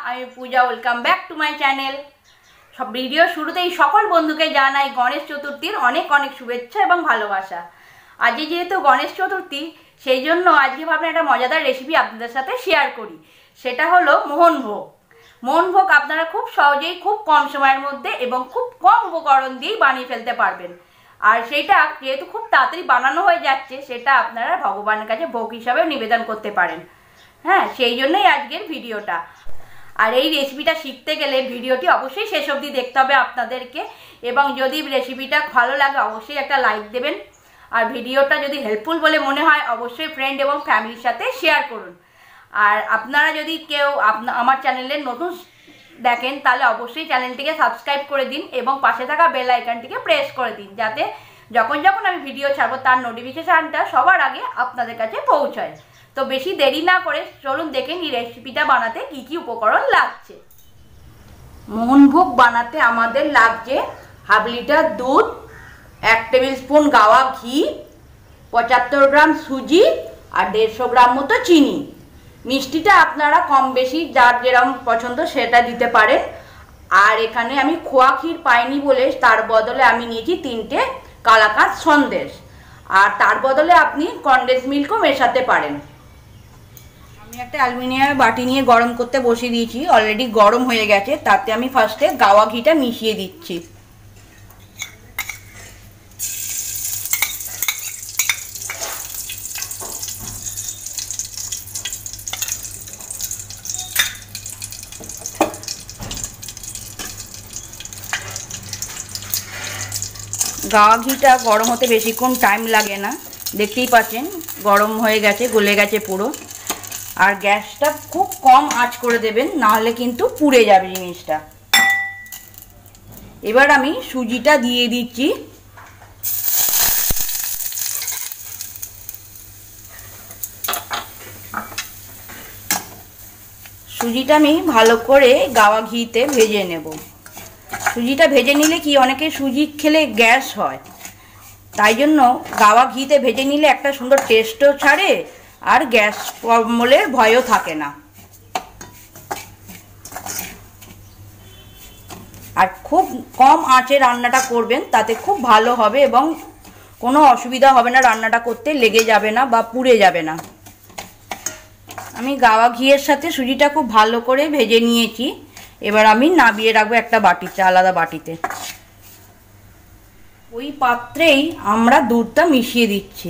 আমি Puja. Welcome back to my channel. সব video শুরুতেই সকল বন্ধুকে জানাই গণেশ চতুর্থীর অনেক অনেক শুভেচ্ছা এবং ভালোবাসা। আজকে যেহেতু গণেশ চতুর্থী, সেই জন্য আজকে ভাবলাম একটা মজাদার রেসিপি আপনাদের সাথে শেয়ার করি। সেটা হলো মোহনভোগ। মোহনভোগ আপনারা খুব সহজেই খুব কম সময়ের মধ্যে এবং খুব কম উপকরণ দিয়েই বানিয়ে ফেলতে পারবেন। আর সেটা যেহেতু খুব তাড়াতাড়ি বানানো হয়ে যাচ্ছে, সেটা আপনারা ভগবানের কাছে ভোগ হিসাবেও নিবেদন করতে পারেন। হ্যাঁ, সেই জন্যই আজকের ভিডিওটা। আর এই রেসিপিটা শিখতে গেলে ভিডিওটি অবশ্যই শেষ অবধি দেখতে হবে আপনাদেরকে, এবং যদি রেসিপিটা ভালো লাগে অবশ্যই একটা লাইক দেবেন। আর ভিডিওটা যদি হেল্পফুল বলে মনে হয় অবশ্যই ফ্রেন্ড এবং ফ্যামিলির সাথে শেয়ার করুন। আর আপনারা যদি কেউ আমার চ্যানেলের নতুন দেখেন তাহলে অবশ্যই চ্যানেলটিকে সাবস্ক্রাইব করে দিন এবং পাশে থাকা বেল আইকনটিকে প্রেস করে দিন, যাতে যখন আমি ভিডিও ছাড়বো তার নোটিফিকেশানটা সবার আগে আপনাদের কাছে পৌঁছায়। তো বেশি দেরি না করে চলুন দেখে নিই রেসিপিটা বানাতে কি কি উপকরণ লাগছে। মোহনভোগ বানাতে আমাদের লাগছে 1/2 লিটার দুধ, 1 টেবিল স্পুন গাওয়া ঘি, 75 গ্রাম সুজি আর 150 গ্রাম মতো চিনি। মিষ্টিটা আপনারা কম বেশি যার যেরকম পছন্দ সেটা দিতে পারেন। আর এখানে আমি খোয়া ক্ষীর পাইনি বলে তার বদলে আমি নিয়েছি 3টে কালাকাঁদ সন্দেশ, আর তার বদলে আপনি কনডেন্স মিল্কও মেশাতে পারেন। আমি একটা অ্যালুমিনিয়ামের বাটি নিয়ে গরম করতে বসিয়ে দিয়েছি, অলরেডি গরম হয়ে গেছে। তাতে আমি ফার্স্টে গাওয়া ঘিটা মিশিয়ে দিচ্ছি। গাওয়া ঘিটা গরম হতে বেশিক্ষণ টাইম লাগে না, দেখতেই পাচ্ছেন গরম হয়ে গেছে, গলে গেছে পুরো। আর গ্যাসটা খুব কম আঁচ করে দেবেন, নাহলে কিন্তু পুড়ে যাবে জিনিসটা। এবার আমি সুজিটা দিয়ে দিচ্ছি। সুজিটা আমি ভালো করে গাওয়া ঘিতে ভেজে নেব। সুজিটা ভেজে নিলে কি, অনেকে সুজি খেলে গ্যাস হয়, তাই জন্য গাওয়া ঘিতে ভেজে নিলে একটা সুন্দর টেস্টও ছাড়ে আর গ্যাস অম্বলের ভয়ও থাকে না। আর খুব কম আঁচে রান্নাটা করবেন, তাতে খুব ভালো হবে এবং কোনো অসুবিধা হবে না, রান্নাটা করতে লেগে যাবে না বা পুড়ে যাবে না। আমি গাওয়া ঘিয়ের সাথে সুজিটা খুব ভালো করে ভেজে নিয়েছি। এবার আমি নামিয়ে রাখবো একটা বাটিতে, আলাদা বাটিতে। ওই পাত্রেই আমরা দুধটা মিশিয়ে দিচ্ছি।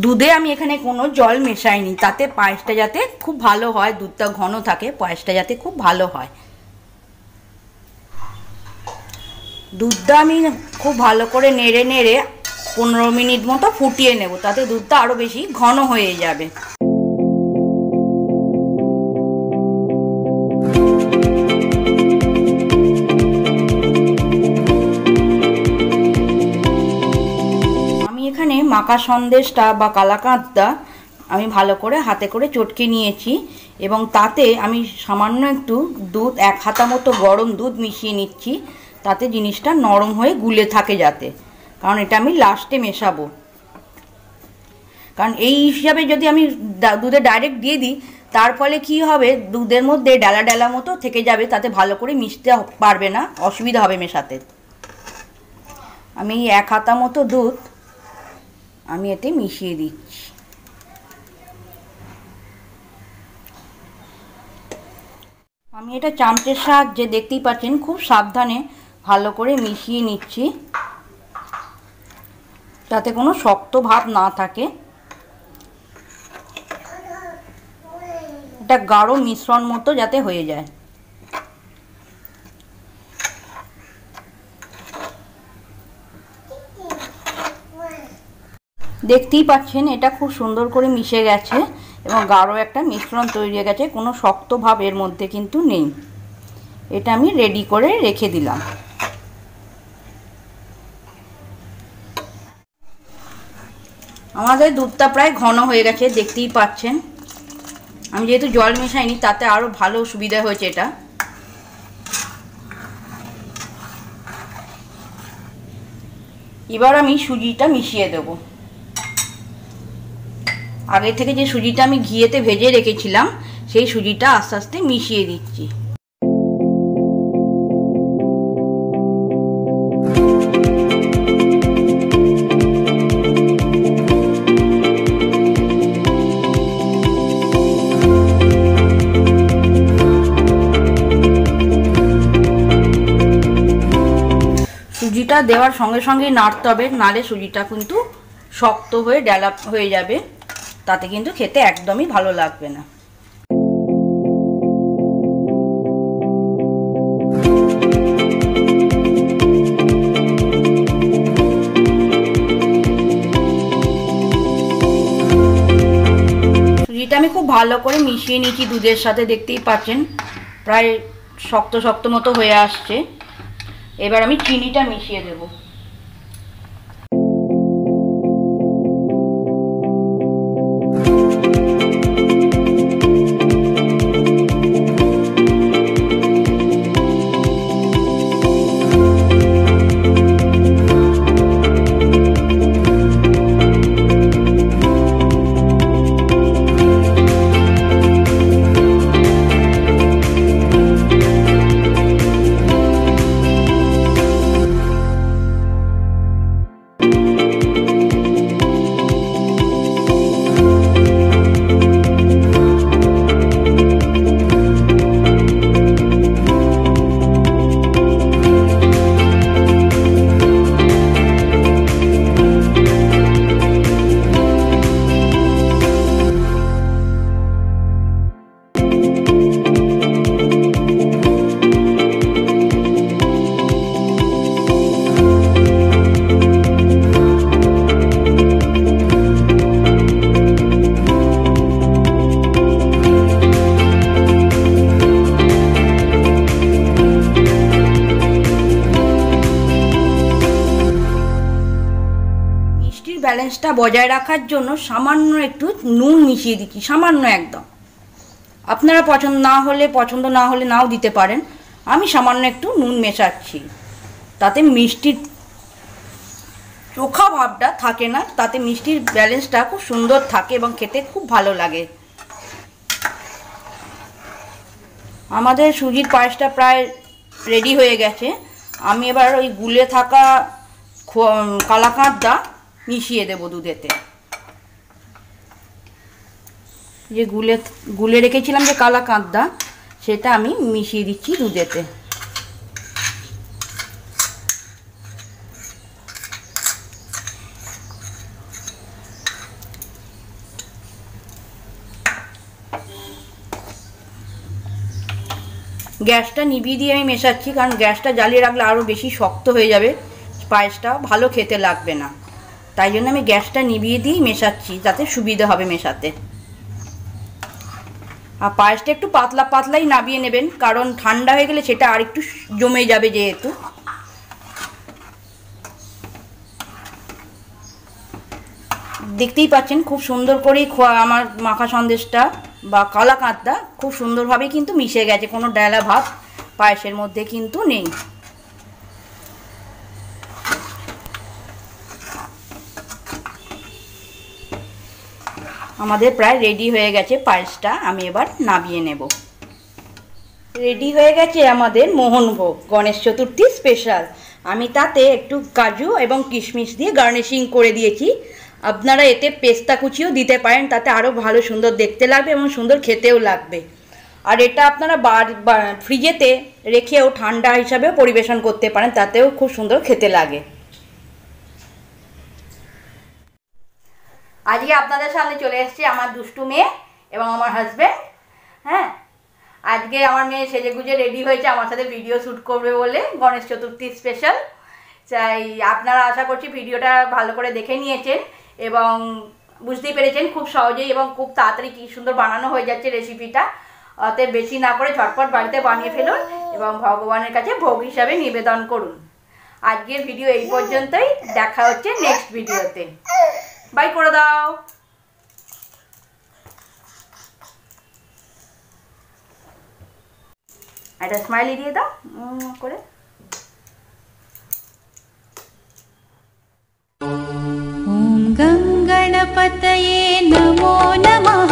দুধে আমি এখানে কোনো জল মেশাইনি, তাতে পায়েসটা যাতে খুব ভালো হয়, দুধটা ঘন থাকে, পায়েসটা যাতে খুব ভালো হয়। দুধটা আমি খুব ভালো করে নেড়ে নেড়ে 15 মিনিট মতো ফুটিয়ে নেব, তাতে দুধটা আরও বেশি ঘন হয়ে যাবে। আমি এখানে মাখা সন্দেশটা বা কালাকাঁদটা আমি ভালো করে হাতে করে চটকে নিয়েছি, এবং তাতে আমি সামান্য একটু দুধ, 1 হাতা মতো গরম দুধ মিশিয়ে নিচ্ছি, তাতে জিনিসটা নরম হয়ে গুলে থাকে যাতে, কারণ এটা আমি লাস্টে মেশাবো। কারণ এই হিসাবে যদি আমি দুধে ডাইরেক্ট দিয়ে দিই, তার ফলে কী হবে, দুধের মধ্যে ডালা ডালা মতো থেকে যাবে, তাতে ভালো করে মিশতে পারবে না, অসুবিধা হবে মেশাতে। আমি 1 হাতা মতো দুধ আমি এতে মিশিয়ে দিচ্ছি। আমি এটা চামচের সাহায্যে, দেখতেই পাচ্ছেন, খুব সাবধানে ভালো করে মিশিয়ে নিচ্ছি, যাতে কোনো শক্ত ভাব না থাকে। এটা গাঢ় মিশ্রণ মতো যাতে হয়ে যায়। দেখতেই পাচ্ছেন এটা খুব সুন্দর করে মিশে গেছে এবং গাঢ় একটা মিশ্রণ তৈরি হয়ে গেছে, কোনো শক্ত ভাব এর মধ্যে কিন্তু নেই। এটা আমি রেডি করে রেখে দিলাম। আমাদের দুধটা প্রায় ঘন হয়ে গেছে, দেখতেই পাচ্ছেন। আমি যেহেতু জল মেশাইনি, তাতে আরও ভালো সুবিধা হয়েছে এটা। এবার আমি সুজিটা মিশিয়ে দেব। আগে থেকে যে সুজিটা আমি ঘিয়েতে ভেজে রেখেছিলাম সেই সুজিটা আস্তে আস্তে মিশিয়ে দিচ্ছি। সুজিটা দেওয়ার সঙ্গে সঙ্গে নাড়তে হবে, নালে সুজিটা কিন্তু শক্ত হয়ে ডেলা হয়ে যাবে, তাতে কিন্তু খেতে একদমই ভালো লাগবে না। সুজিটা আমি খুব ভালো করে মিশিয়ে নিয়েছি দুধের সাথে, দেখতেই পাচ্ছেন প্রায় শক্ত শক্ত মতো হয়ে আসছে। এবার আমি চিনিটা মিশিয়ে দেব। ব্যালেন্সটা বজায় রাখার জন্য সামান্য একটু নুন মিশিয়ে দিচ্ছি, সামান্য একদম। আপনারা পছন্দ না হলে নাও দিতে পারেন, আমি সামান্য একটু নুন মেশাচ্ছি, তাতে মিষ্টির চোখা ভাবটা থাকে না, তাতে মিষ্টির ব্যালেন্সটা খুব সুন্দর থাকে এবং খেতে খুব ভালো লাগে। আমাদের সুজির পায়েসটা প্রায় রেডি হয়ে গেছে। আমি এবার ওই গুলে থাকা কালাকাঁদটা মিশিয়ে দেব দুধেতে। যে গুলে রেখেছিলাম যে কালাকাঁদটা, সেটা আমি মিশিয়ে দিচ্ছি দুধেতে। গ্যাসটা নিভিয়ে দিয়ে আমি মেশাচ্ছি, কারণ গ্যাসটা জ্বালিয়ে রাখলে আরও বেশি শক্ত হয়ে যাবে, পায়েসটা ভালো খেতে লাগবে না। তাই জন্য আমি গ্যাসটা নিভিয়ে দিয়েই মেশাচ্ছি, যাতে সুবিধা হবে মেশাতে। আর পায়েসটা একটু পাতলা পাতলাই নাবিয়ে নেবেন, কারণ ঠান্ডা হয়ে গেলে সেটা আর একটু জমে যাবে যেহেতু। দেখতেই পাচ্ছেন খুব সুন্দর করেই আমার মাখা সন্দেশটা বা কালাকাঁদটা খুব সুন্দরভাবে কিন্তু মিশে গেছে, কোনো ডালা ভাব পায়েসের মধ্যে কিন্তু নেই। আমাদের প্রায় রেডি হয়ে গেছে পায়েসটা, আমি এবার নামিয়ে নেব। রেডি হয়ে গেছে আমাদের মোহনভোগ, গণেশ চতুর্থী স্পেশাল। আমি তাতে একটু কাজু এবং কিশমিশ দিয়ে গার্নিশিং করে দিয়েছি। আপনারা এতে পেস্তা কুচিও দিতে পারেন, তাতে আরও ভালো সুন্দর দেখতে লাগবে এবং সুন্দর খেতেও লাগবে। আর এটা আপনারা ফ্রিজেতে রেখেও ঠান্ডা হিসাবেও পরিবেশন করতে পারেন, তাতেও খুব সুন্দর খেতে লাগে। আজকে আপনাদের সামনে চলে এসেছি আমার দুষ্টু মেয়ে এবং আমার হাজব্যান্ড। হ্যাঁ, আজকে আমার মেয়ে সেজেগুজে রেডি হয়েছে আমার সাথে ভিডিও শ্যুট করবে বলে, গণেশ চতুর্থী স্পেশাল। তাই আপনারা আশা করছি ভিডিওটা ভালো করে দেখে নিয়েছেন এবং বুঝতেই পেরেছেন খুব সহজেই এবং খুব তাড়াতাড়ি কী সুন্দর বানানো হয়ে যাচ্ছে রেসিপিটা। অতএব বেশি না করে ঝটপট বাড়িতে বানিয়ে ফেলুন এবং ভগবানের কাছে ভোগ হিসাবে নিবেদন করুন। আজকের ভিডিও এই পর্যন্তই, দেখা হচ্ছে নেক্সট ভিডিওতে। বাই করে দাও। একটা স্মাইলি দিয়ে দাও করে। गणपतये नमो नमः।